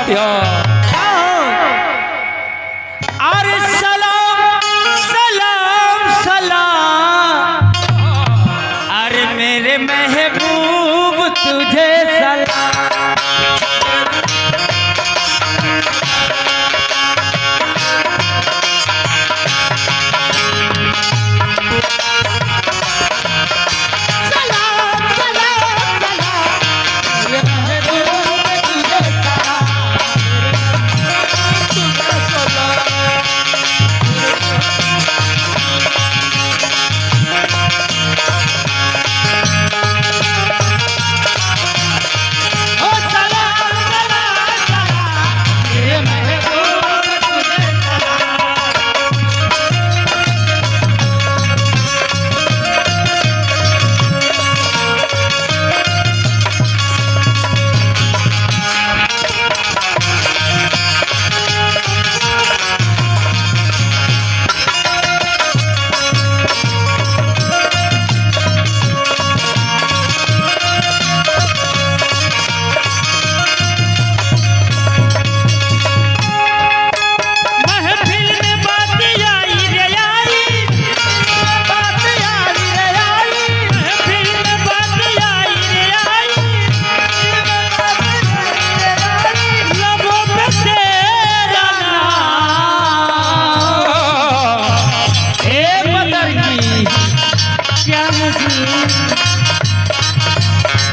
सत्य। अरे सलाम सलाम सलाम, अरे मेरे महबूब तुझे सलाम।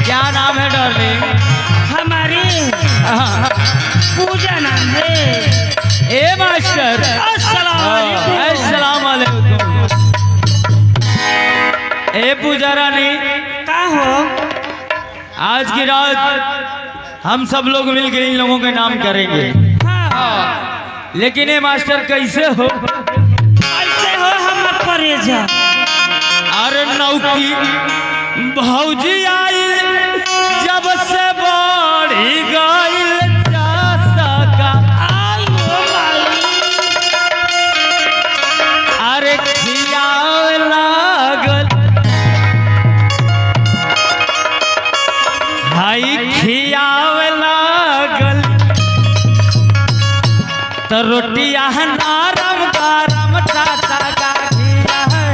क्या नाम है डार्लिंग? हमारी पूजा नाम है। ए मास्टर, अस्सलाम वालेकुम। ए पूजा रानी, का हो? आज की रात हम सब लोग मिलकर इन लोगों के नाम करेंगे। हाँ। लेकिन ये मास्टर कैसे हो? ऐसे हो हम परेजा। अरे नौकी भौजी आई जब से बढ़ी गई का। अरे खियाव लागल, हाई खियाव लागल, तो रोटिया नरम गरम टाटा का खिया है।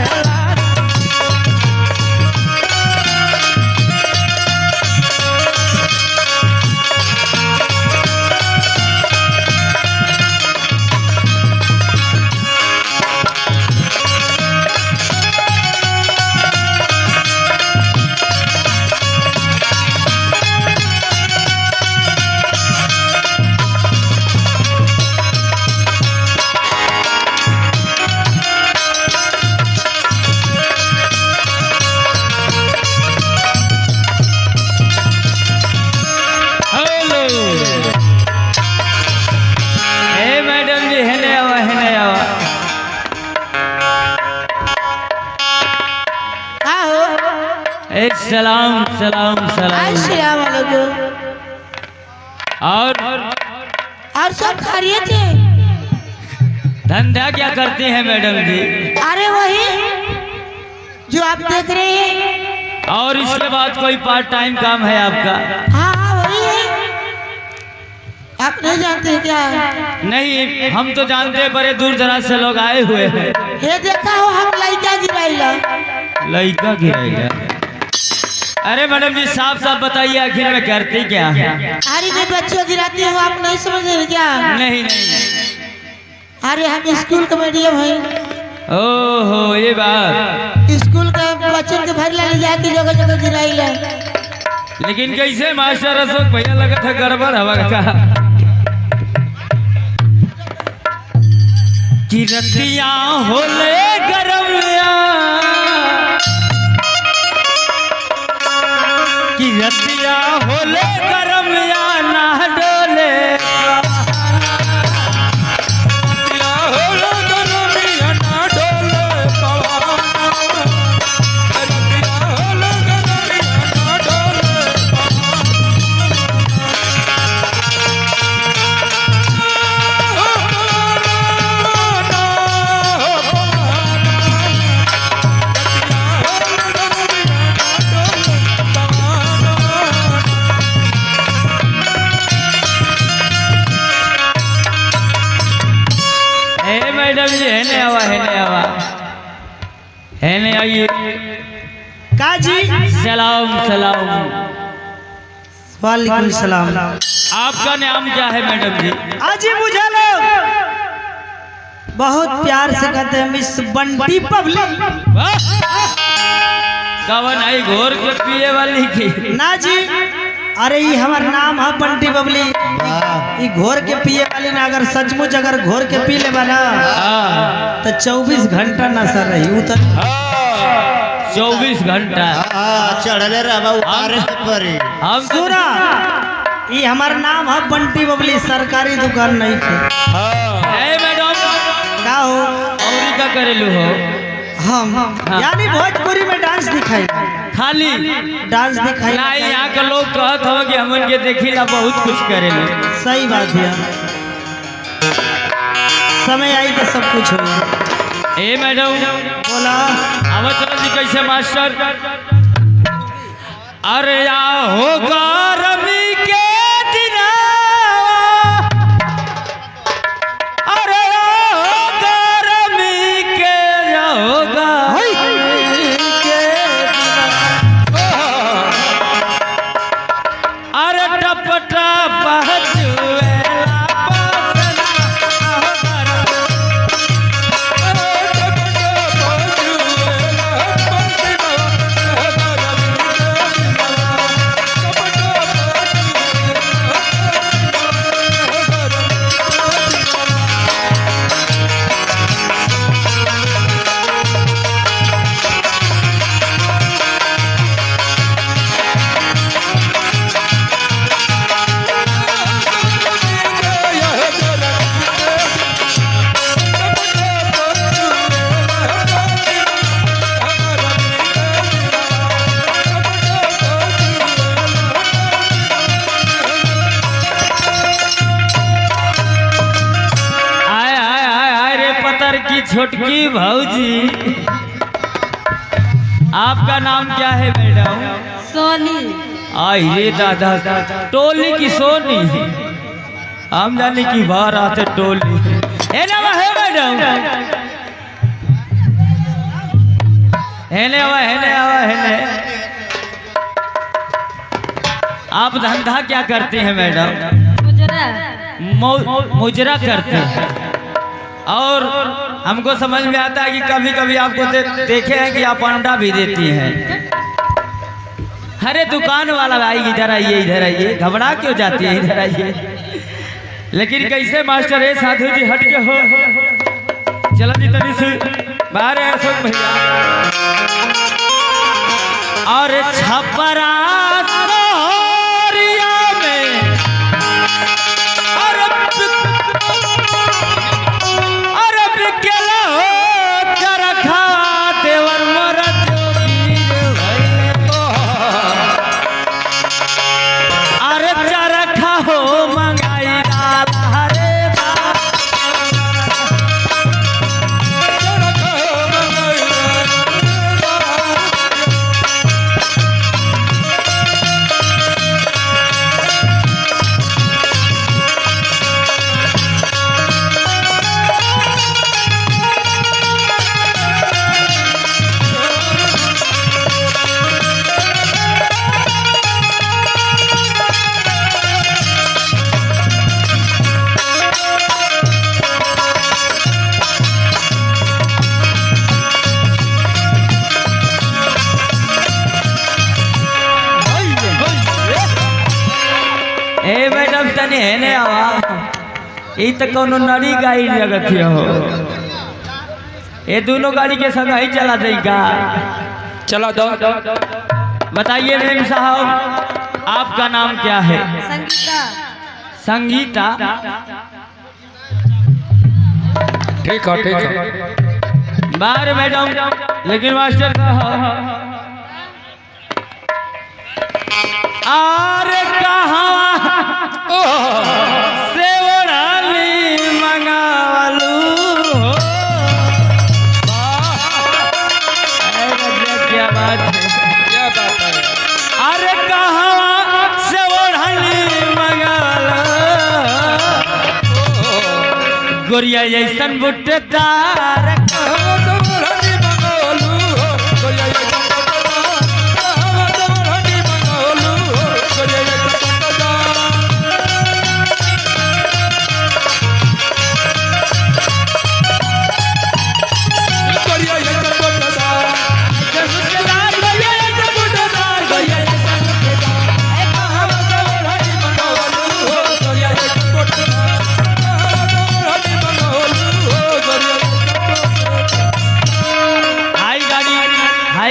सलाम सलाम सलाम। अस्सलाम वालेकुम। और सब खैरियत है? धंधा क्या करते हैं मैडम जी? अरे वही जो आप देख रहे हैं। और इसके बाद कोई पार्ट टाइम काम है आपका? हाँ हाँ वही है। आप नहीं जानते हैं क्या? नहीं, हम तो जानते हैं, बड़े दूर दराज से लोग आए हुए हैं। ये देखा हो हम लड़का गिराइला। लड़का गिराएगा? अरे मैडम जी साफ साफ बताइए आखिर में करती क्या है? अरे मैं बच्चों गिराती हूँ, आप नहीं समझ रहे क्या? नहीं नहीं। अरे हम स्कूल का मीडियम है। ओहो ये बात। स्कूल के बच्चों के भर ले जाके जगह जगह गिराइला। लेकिन कैसे मास्टर अशोक भैया लगा था गड़बड़ हवा का। किरतिया होले गरमिया, किरतिया होले गरमिया ना डोले। हेने आवा हेने आवा, हेने आइए। का जी? सलाम सलाम। वालेकुम सलाम। आपका नाम क्या है मैडम जी? अजी मुझे लोग बहुत प्यार से कहते हैं मिस बंटी पब्लिक। कवन आई घोर के पिए वाली की? ना जी, अरे ये हमार नाम है बंटी बबली। ये घोर के पिए वाली ना, अगर सचमुच अगर घोर के पी ले ना तो 24 घंटा नशा रही उतर। 24 घंटा चढ़ले रहा उतारे से परी। हम सुना, ये हमार नाम है बंटी बबली, सरकारी दुकान नहीं थे। मैडम का हो औरी का करेलू हो? हम यानी भोजपुरी में डांस दिखाई, खाली डांस दिखाई। नहीं, यहाँ के लोग कहत हो कि हमन के देखिला बहुत कुछ करेलू। सही बात है, समय आई तो सब कुछ हो। ए मैडम बोला आवा चलो जी। कैसे मास्टर? अरे या हो गरमी के दिना, अरे या हो गरमी के, या हो गरमी के दिना, अरे टप टप बहजुएला बसना, हो गरमी की छोटकी भौजी। आपका नाम क्या है मैडम? सोनी। आई रे दादा, टोली की सोनी। हम जाने की बाहर आते टोली है ना, है मैडम? है। आप धंधा क्या करते हैं मैडम? मुजरा करते हैं। और हमको समझ में आता है कि कभी कभी आपको देखे हैं कि आप अंडा भी देती हैं। अरे दुकान वाला भाई इधर आइए, इधर आइए, घबरा क्यों जाती है? इधर आइए। लेकिन कैसे मास्टर है साधु जी, हट के हो। चलो जी तनी से बाहर है सब भैया। और छपरा तने है ने आवा, ये तो कोनो नरी गाड़ी जगत हो। ये दोनों गाड़ी के संग ही चला देगा। चला दो। बताइए मेम साहब, आपका नाम क्या है? संगीता। संगीता, ठीक है। बाहर मैडम। लेकिन मास्टर साहब, अरे कहाँ से ओढ़ाली मंगावलू हो? क्या बात है, क्या बात है। अरे कहाँ से ओढ़ाली मंगावलू, गोरिया जैसन बुट्टेदार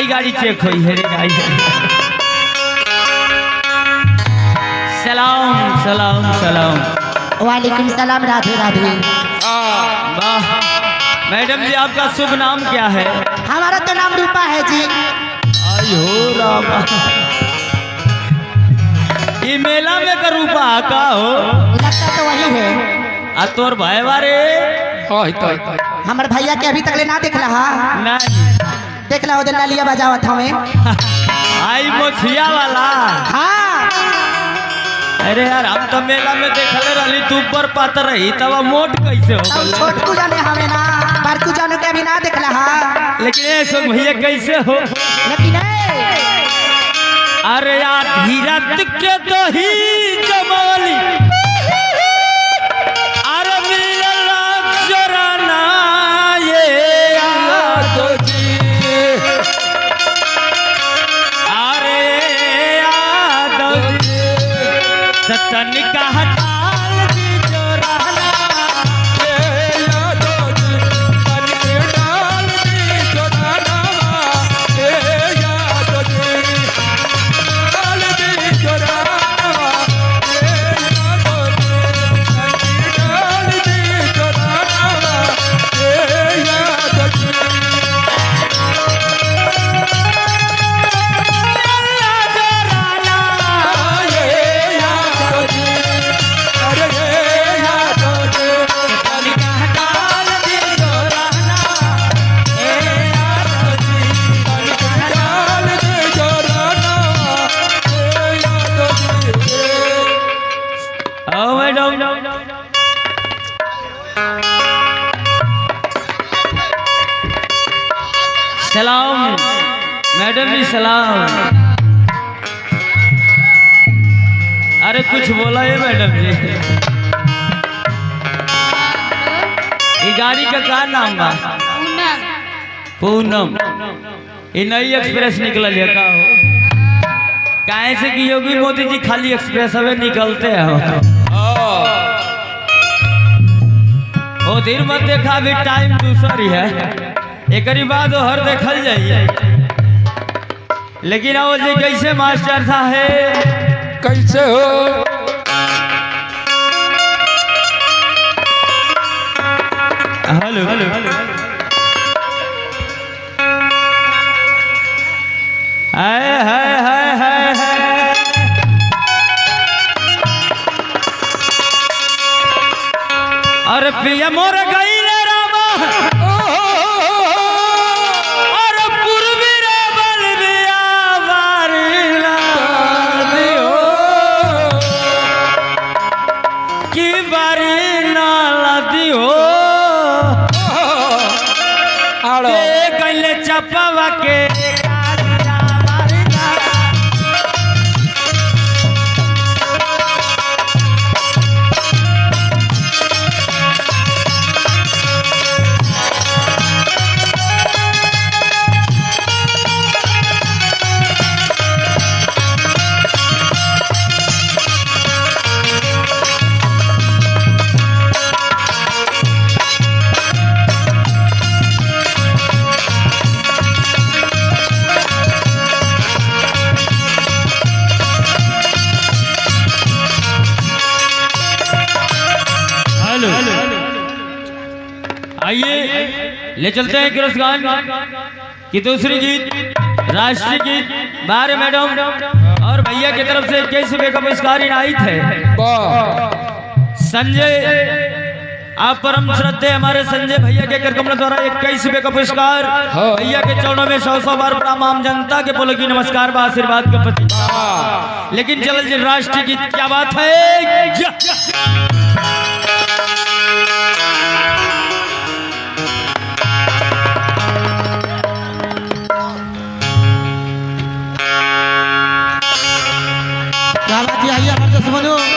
गाड़ी चेक हुई है रे गाड़ी। सलाम सलाम सलाम। वालेकुम सलाम। राधे राधे। वाह मैडम जी आपका शुभ नाम क्या है? हमारा तो नाम रूपा है जी। आई हो रामा ये मेला में का रूपा का हो लगता तो वही है। आ तोर भाई बारे हमारे भैया के अभी तक ले ना देख रहा। नहीं देख ला उधर नालिया बजावत हमें। आई मोछिया वाला। हाँ अरे यार हम तो मेला में देखले रही तू ऊपर पातर रही तब मोट कैसे हो तब गए? छोटकू जाने हमें ना बड़कू जाने के अभी ना देख रहा। लेकिन ऐसे भैया कैसे हो? लेकिन अरे यार धीरत के तो ही जमाली अरे मिलला जराना ये यादो जी अरे यादो जी तन का हटाल दी जोराना ये यादो जी तन के डाल दी जोराना ये यादो जी डाल दी जोराना ये यादो जी तन के डाल दी जोराना ये यादो जी सलाम मैडम जी सलाम। अरे कुछ बोला है मैडम जी? ये गाड़ी का क्या नाम बा? पूनम। ये नई एक्सप्रेस निकल है का हो? काहे से कि योगी मोदी जी खाली एक्सप्रेस हमें निकलते हैं। ओ देर मत देखा अभी टाइम दूसरी है एक बाद हर देखल जाइए। लेकिन आओ जी कैसे मास्टर साहब कैसे हो? हेलो हेलो हाय हाय हाय हाय हाय अरे पिया मोर गई रे रामा चपवा के आइए ले चलते हैं क्रॉस गान की दूसरी गीत राष्ट्रीय गीत बारे मैडम और भैया की तरफ से 21 रुपये का पुरस्कार इनायत है। संजय आप परम श्रद्धे हमारे संजय भैया के करकमल द्वारा 21 रुपये का पुरस्कार भैया के चरणों में 100 बार प्रणाम आम जनता के बोलो की नमस्कार बा आशीर्वाद के प्रति। लेकिन चल राष्ट्रीय गीत क्या बात है। क्या बात है, आइए हमारे दुश्मनों।